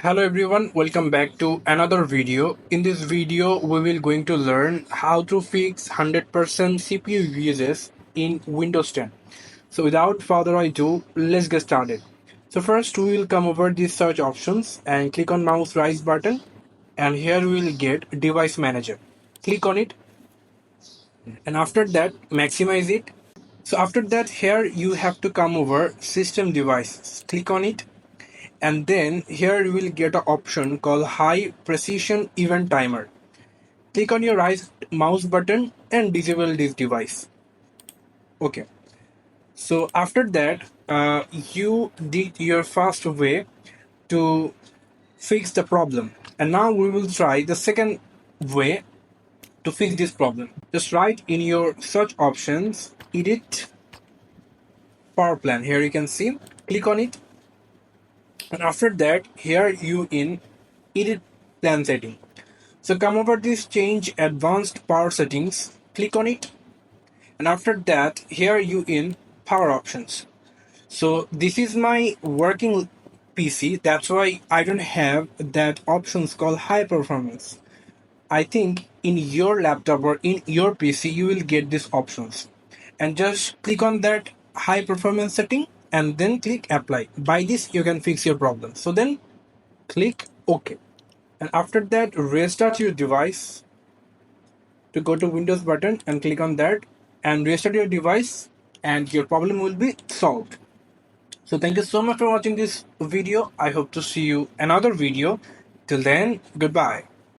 Hello everyone, welcome back to another video. In this video, we will going to learn how to fix 100% CPU uses in Windows 10. So without further ado, let's get started. So first we will come over the search options and click on mouse right button, and here we will get device manager. Click on it, and after that maximize it. So after that, here you have to come over system devices. Click on it, and then here you will get an option called high precision event timer. Click on your right mouse button and disable this device. Okay, so after that, you did your first way to fix the problem, and now we will try the second way to fix this problem. Just write in your search options edit power plan. Here you can see, click on it, and after that here you in edit plan setting. So come over this change advanced power settings, click on it, and after that here you in power options. So this is my working PC, that's why I don't have that options called high performance. I think in your laptop or in your PC you will get these options, and just click on that high performance setting and then click apply. By this you can fix your problem. So then click OK, and after that restart your device to go to Windows button and click on that and restart your device, and your problem will be solved. So thank you so much for watching this video. I hope to see you another video. Till then, goodbye.